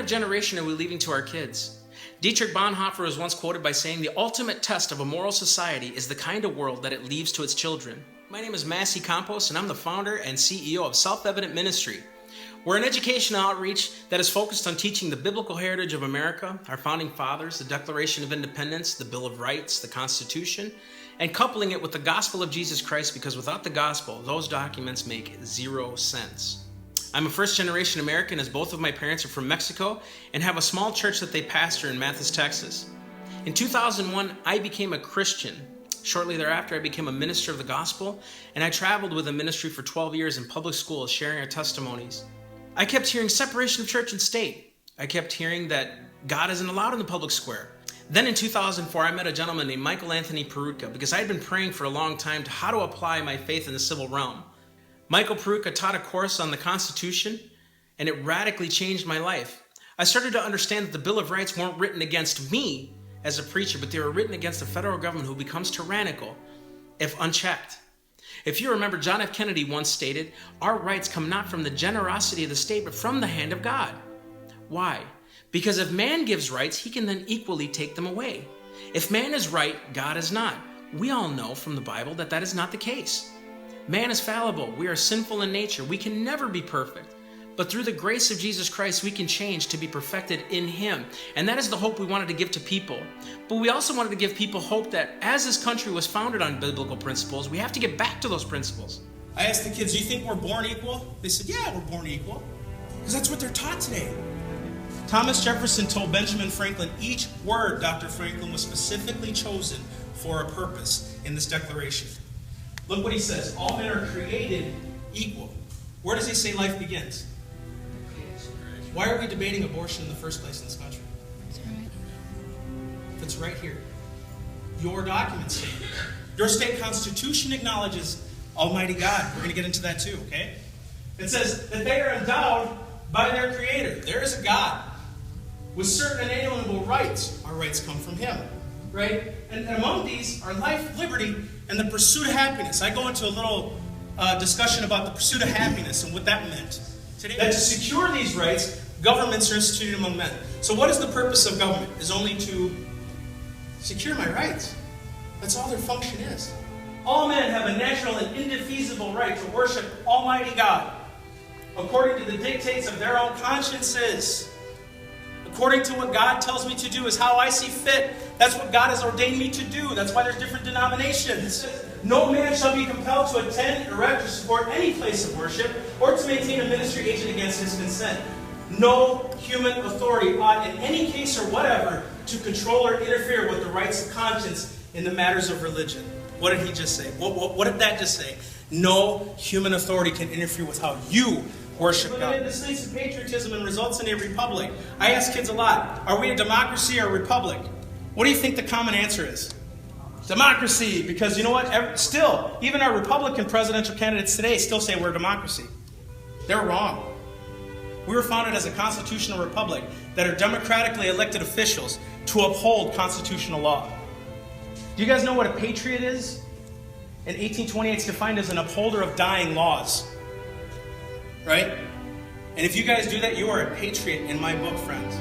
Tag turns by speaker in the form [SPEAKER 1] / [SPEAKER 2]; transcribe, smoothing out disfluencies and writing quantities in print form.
[SPEAKER 1] of generation are we leaving to our kids? Dietrich Bonhoeffer was once quoted by saying, "The ultimate test of a moral society is the kind of world that it leaves to its children." My name is Massey Campos, and I'm the founder and CEO of Self-Evident Ministry. We're an educational outreach that is focused on teaching the biblical heritage of America, our founding fathers, the Declaration of Independence, the Bill of Rights, the Constitution, and coupling it with the gospel of Jesus Christ, because without the gospel, those documents make zero sense. I'm a first-generation American, as both of my parents are from Mexico and have a small church that they pastor in Mathis, Texas. In 2001, I became a Christian. Shortly thereafter, I became a minister of the gospel, and I traveled with a ministry for 12 years in public schools, sharing our testimonies. I kept hearing separation of church and state. I kept hearing that God isn't allowed in the public square. Then in 2004, I met a gentleman named Michael Anthony Perutka, because I had been praying for a long time to how to apply my faith in the civil realm. Michael Perutka taught a course on the Constitution, and it radically changed my life. I started to understand that the Bill of Rights weren't written against me as a preacher, but they were written against the federal government, who becomes tyrannical if unchecked. If you remember, John F. Kennedy once stated, "Our rights come not from the generosity of the state, but from the hand of God." Why? Because if man gives rights, he can then equally take them away. If man is right, God is not. We all know from the Bible that that is not the case. Man is fallible. We are sinful in nature. We can never be perfect. But through the grace of Jesus Christ, we can change to be perfected in Him. And that is the hope we wanted to give to people. But we also wanted to give people hope that as this country was founded on biblical principles, we have to get back to those principles.
[SPEAKER 2] I asked the kids, "Do you think we're born equal?" They said, "Yeah, we're born equal." Because that's what they're taught today. Thomas Jefferson told Benjamin Franklin, each word, Dr. Franklin, was specifically chosen for a purpose in this declaration. Look what he says. All men are created equal. Where does he say life begins? Why are we debating abortion in the first place in this country? It's right here. Your documents say it. Your state constitution acknowledges Almighty God. We're going to get into that too, okay? It says that they are endowed by their Creator. There is a God with certain inalienable rights. Our rights come from Him, right? And among these are life, liberty, and the pursuit of happiness. I go into a little discussion about the pursuit of happiness and what that meant. Today, that to secure these rights, governments are instituted among men. So what is the purpose of government? Is only to secure my rights. That's all their function is. All men have a natural and indefeasible right to worship Almighty God according to the dictates of their own consciences. According to what God tells me to do is how I see fit. That's what God has ordained me to do. That's why there's different denominations. No man shall be compelled to attend, erect, or support any place of worship, or to maintain a ministry agent against his consent. No human authority ought in any case or whatever to control or interfere with the rights of conscience in the matters of religion. What did he just say? What did that just say? No human authority can interfere with how you worship God. This leads to patriotism and results in a republic. I ask kids a lot, are we a democracy or a republic? What do you think the common answer is? Democracy, because you know what? Still, even our Republican presidential candidates today still say we're a democracy. They're wrong. We were founded as a constitutional republic that are democratically elected officials to uphold constitutional law. Do you guys know what a patriot is? In 1828, it's defined as an upholder of dying laws. Right? And if you guys do that, you are a patriot in my book, friends.